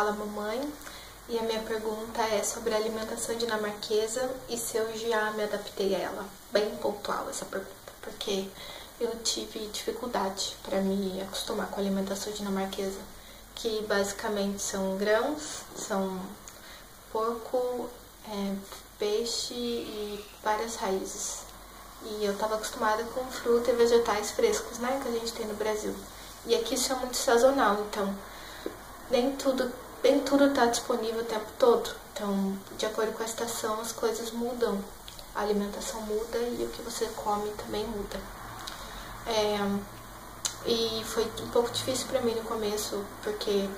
Fala Mamãe, e a minha pergunta é sobre a alimentação dinamarquesa e se eu já me adaptei a ela. Bem pontual essa pergunta, porque eu tive dificuldade para me acostumar com a alimentação dinamarquesa, que basicamente são grãos, são porco, peixe e várias raízes. E eu estava acostumada com fruta e vegetais frescos, né, que a gente tem no Brasil. E aqui isso é muito sazonal, então nem tudo está disponível o tempo todo. Então, de acordo com a estação, as coisas mudam. A alimentação muda e o que você come também muda. E foi um pouco difícil para mim no começo, porque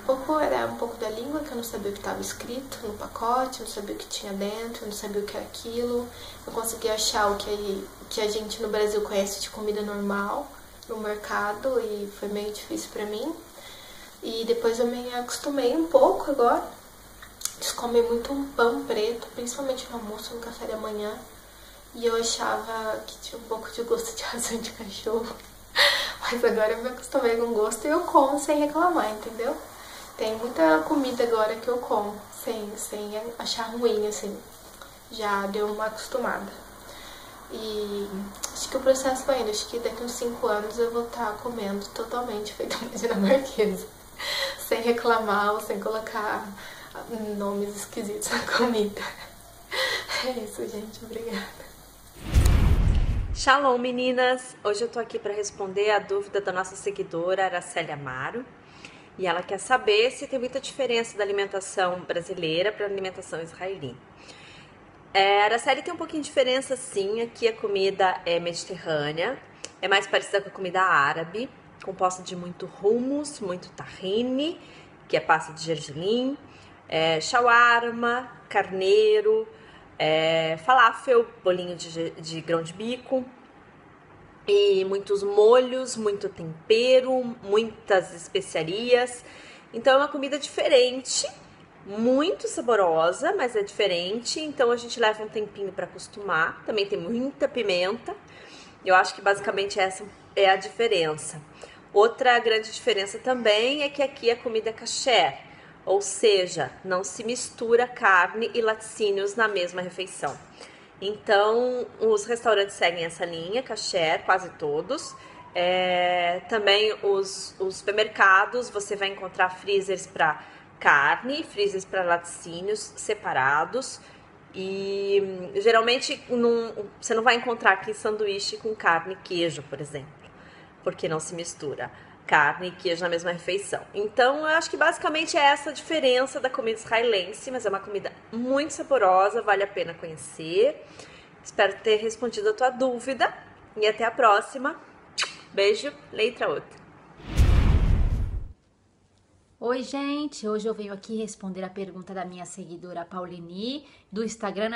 era um pouco da língua, que eu não sabia o que estava escrito no pacote, não sabia o que tinha dentro, não sabia o que era aquilo. Não conseguia achar o que a gente no Brasil conhece de comida normal no mercado, e foi meio difícil para mim. E depois eu me acostumei um pouco agora. Eles comem muito pão preto, principalmente no almoço, no café da manhã. E eu achava que tinha um pouco de gosto de ração de cachorro. Mas agora eu me acostumei com o gosto e eu como sem reclamar, entendeu? Tem muita comida agora que eu como sem achar ruim, assim. Já deu uma acostumada. E acho que o processo vai indo. Acho que daqui uns 5 anos eu vou estar comendo totalmente feito uma dinamarquesa. Sem reclamar ou sem colocar nomes esquisitos na comida. É isso, gente. Obrigada. Shalom, meninas! Hoje eu tô aqui para responder a dúvida da nossa seguidora Araceli Amaro, e ela quer saber se tem muita diferença da alimentação brasileira para a alimentação israelita. A Araceli tem um pouquinho de diferença, sim. Aqui a comida é mediterrânea, é mais parecida com a comida árabe, composta de muito hummus, muito tahine, que é pasta de gergelim, shawarma, carneiro, falafel, bolinho de grão de bico, e muitos molhos, muito tempero, muitas especiarias. Então é uma comida diferente, muito saborosa, mas é diferente. Então a gente leva um tempinho para acostumar. Também tem muita pimenta. Eu acho que basicamente essa é a diferença. Outra grande diferença também é que aqui a comida é kasher, ou seja, não se mistura carne e laticínios na mesma refeição. Então, os restaurantes seguem essa linha, kasher, quase todos. Também os supermercados, você vai encontrar freezers para carne, freezers para laticínios separados. E geralmente você não vai encontrar aqui sanduíche com carne e queijo, por exemplo, porque não se mistura carne e queijo na mesma refeição. Então, eu acho que basicamente é essa a diferença da comida israelense, mas é uma comida muito saborosa, vale a pena conhecer. Espero ter respondido a tua dúvida e até a próxima. Beijo, letra outra. Oi, gente! Hoje eu venho aqui responder a pergunta da minha seguidora Paulini, do Instagram,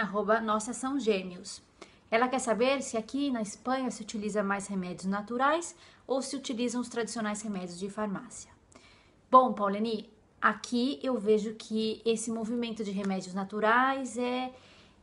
@NossaSãoGêmeos. Ela quer saber se aqui na Espanha se utiliza mais remédios naturais ou se utilizam os tradicionais remédios de farmácia. Bom, Paulini, aqui eu vejo que esse movimento de remédios naturais é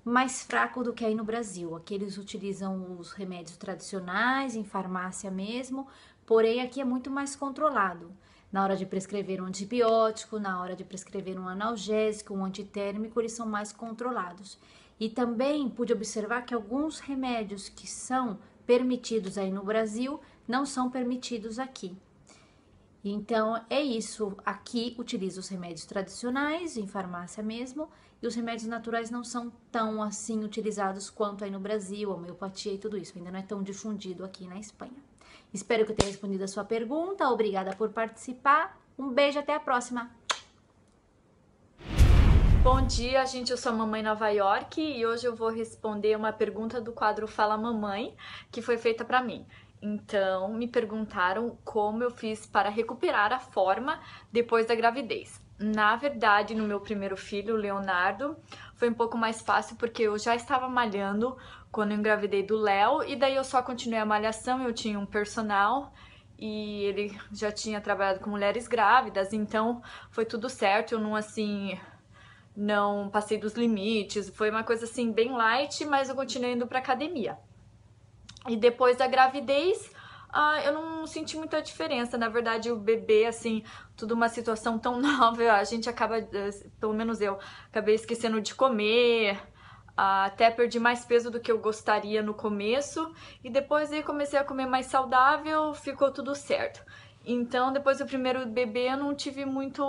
mais fraco do que aí no Brasil. Aqui eles utilizam os remédios tradicionais, em farmácia mesmo, porém aqui é muito mais controlado. Na hora de prescrever um antibiótico, na hora de prescrever um analgésico, um antitérmico, eles são mais controlados. E também pude observar que alguns remédios que são permitidos aí no Brasil não são permitidos aqui. Então é isso, aqui utiliza os remédios tradicionais, em farmácia mesmo, e os remédios naturais não são tão assim utilizados quanto aí no Brasil, a homeopatia e tudo isso, ainda não é tão difundido aqui na Espanha. Espero que eu tenha respondido a sua pergunta, obrigada por participar, um beijo, até a próxima! Bom dia, gente, eu sou a Mamãe Nova York e hoje eu vou responder uma pergunta do quadro Fala Mamãe, que foi feita para mim. Então, me perguntaram como eu fiz para recuperar a forma depois da gravidez. Na verdade, no meu primeiro filho, o Leonardo, foi um pouco mais fácil porque eu já estava malhando quando eu engravidei do Léo e daí eu só continuei a malhação, eu tinha um personal e ele já tinha trabalhado com mulheres grávidas, então foi tudo certo, eu não passei dos limites, foi uma coisa assim bem light, mas eu continuei indo pra academia. E depois da gravidez, Eu não senti muita diferença. Na verdade, o bebê, assim, tudo uma situação tão nova, a gente acaba, pelo menos eu, acabei esquecendo de comer, até perdi mais peso do que eu gostaria no começo, e depois aí comecei a comer mais saudável, ficou tudo certo. Então, depois do primeiro bebê, eu não tive muito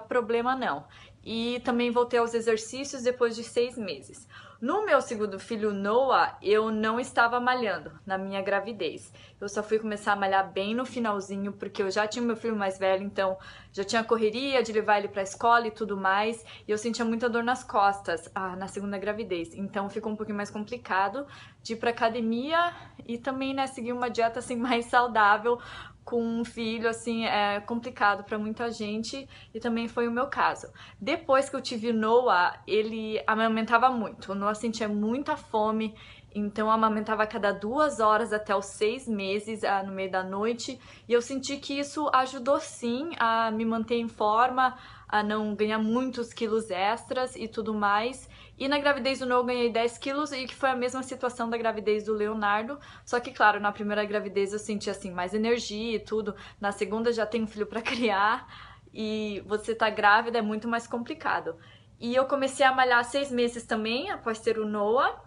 problema, não. E também voltei aos exercícios depois de 6 meses. No meu segundo filho, Noah, eu não estava malhando na minha gravidez. Eu só fui começar a malhar bem no finalzinho, porque eu já tinha meu filho mais velho, então já tinha correria de levar ele pra escola e tudo mais. E eu sentia muita dor nas costas na segunda gravidez. Então ficou um pouquinho mais complicado de ir pra academia e também, né, seguir uma dieta assim mais saudável. Com um filho, assim, é complicado para muita gente, e também foi o meu caso. Depois que eu tive o Noah, ele amamentava muito. O Noah sentia muita fome, então eu amamentava a cada 2 horas até os 6 meses, no meio da noite, e eu senti que isso ajudou sim a me manter em forma, a não ganhar muitos quilos extras e tudo mais. E na gravidez do Noah eu ganhei 10 quilos, e que foi a mesma situação da gravidez do Leonardo, só que claro, na primeira gravidez eu senti assim mais energia e tudo, na segunda já tenho um filho para criar, e você tá grávida é muito mais complicado. E eu comecei a malhar 6 meses também, após ter o Noah.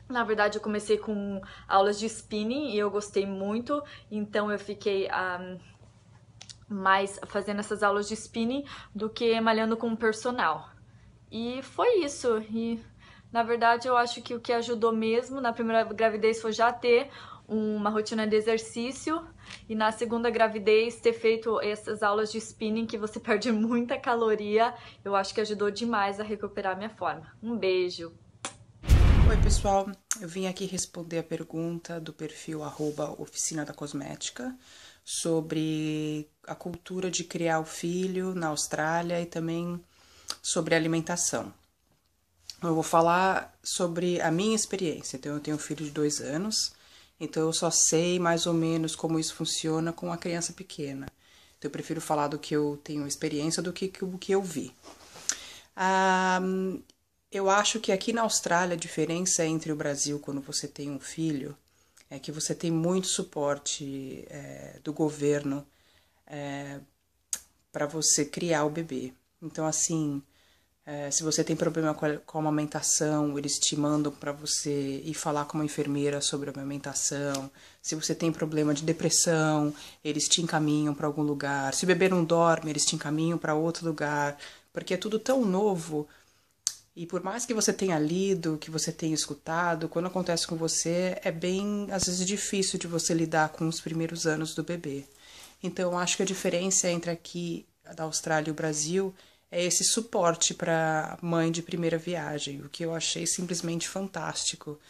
Na verdade, eu comecei com aulas de spinning e eu gostei muito, então eu fiquei mais fazendo essas aulas de spinning do que malhando com o personal. E foi isso. E na verdade, eu acho que o que ajudou mesmo na primeira gravidez foi já ter uma rotina de exercício, e na segunda gravidez ter feito essas aulas de spinning que você perde muita caloria. Eu acho que ajudou demais a recuperar minha forma. Um beijo! Oi pessoal, eu vim aqui responder a pergunta do perfil @oficina da cosmética sobre a cultura de criar o filho na Austrália e também sobre alimentação. Eu vou falar sobre a minha experiência. Então eu tenho um filho de 2 anos, então eu só sei mais ou menos como isso funciona com a criança pequena. Então eu prefiro falar do que eu tenho experiência do que o que eu vi. Eu acho que aqui na Austrália a diferença entre o Brasil quando você tem um filho é que você tem muito suporte do governo para você criar o bebê. Então, assim, se você tem problema com a amamentação, eles te mandam para você ir falar com uma enfermeira sobre a amamentação. Se você tem problema de depressão, eles te encaminham para algum lugar. Se o bebê não dorme, eles te encaminham para outro lugar, porque é tudo tão novo. E por mais que você tenha lido, que você tenha escutado, quando acontece com você, é bem, às vezes, difícil de você lidar com os primeiros anos do bebê. Então, eu acho que a diferença entre aqui, da Austrália e o Brasil, é esse suporte para mãe de primeira viagem, o que eu achei simplesmente fantástico.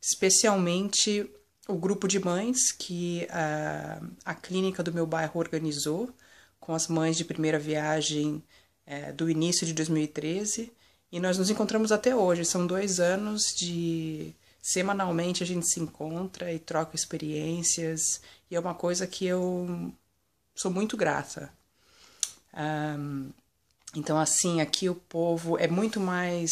Especialmente o grupo de mães que a clínica do meu bairro organizou, com as mães de primeira viagem do início de 2013, e nós nos encontramos até hoje. São 2 anos de... Semanalmente a gente se encontra e troca experiências, e é uma coisa que eu sou muito grata. Então, assim, aqui o povo é muito mais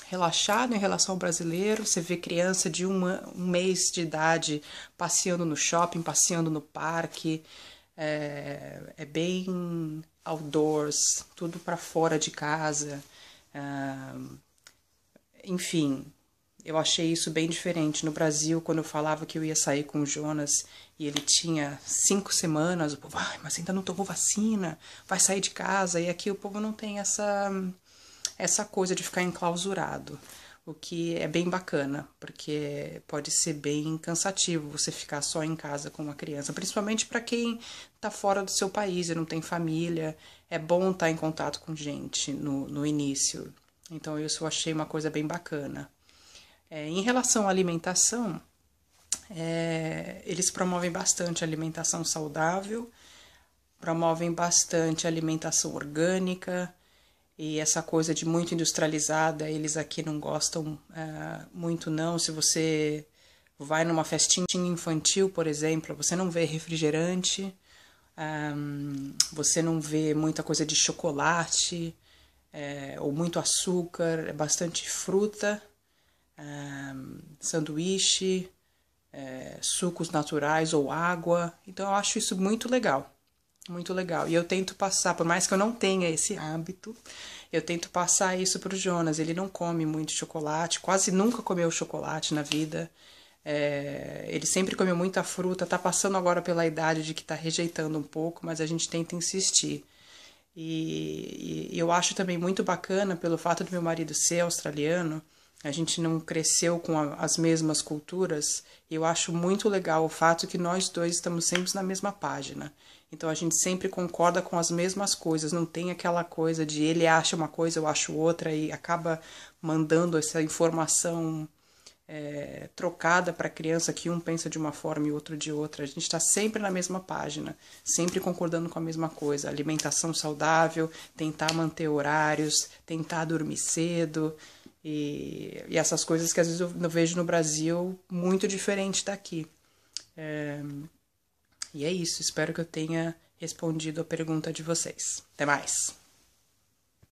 relaxado em relação ao brasileiro. Você vê criança de um mês de idade passeando no shopping, passeando no parque. É bem outdoors, tudo para fora de casa. Enfim, eu achei isso bem diferente. No Brasil, quando eu falava que eu ia sair com o Jonas e ele tinha 5 semanas, o povo, mas ainda não tomou vacina, vai sair de casa. E aqui o povo não tem essa coisa de ficar enclausurado, o que é bem bacana, porque pode ser bem cansativo você ficar só em casa com uma criança, principalmente para quem está fora do seu país e não tem família. É bom estar em contato com gente no início. Então, isso eu achei uma coisa bem bacana. Em relação à alimentação, eles promovem bastante a alimentação saudável, promovem bastante a alimentação orgânica, e essa coisa de muito industrializada, eles aqui não gostam muito não. Se você vai numa festinha infantil, por exemplo, você não vê refrigerante, você não vê muita coisa de chocolate, ou muito açúcar, é bastante fruta, sanduíche, sucos naturais ou água. Então eu acho isso muito legal. Muito legal. E eu tento passar, por mais que eu não tenha esse hábito, eu tento passar isso pro Jonas. Ele não come muito chocolate, quase nunca comeu chocolate na vida. Ele sempre comeu muita fruta, tá passando agora pela idade de que tá rejeitando um pouco, mas a gente tenta insistir. E eu acho também muito bacana, pelo fato do meu marido ser australiano, a gente não cresceu com as mesmas culturas, e eu acho muito legal o fato que nós dois estamos sempre na mesma página. Então a gente sempre concorda com as mesmas coisas, não tem aquela coisa de ele acha uma coisa, eu acho outra, e acaba mandando essa informação trocada para a criança, que um pensa de uma forma e outro de outra. A gente está sempre na mesma página, sempre concordando com a mesma coisa. Alimentação saudável, tentar manter horários, tentar dormir cedo, e essas coisas que às vezes eu vejo no Brasil muito diferente daqui. E é isso, espero que eu tenha respondido a pergunta de vocês. Até mais!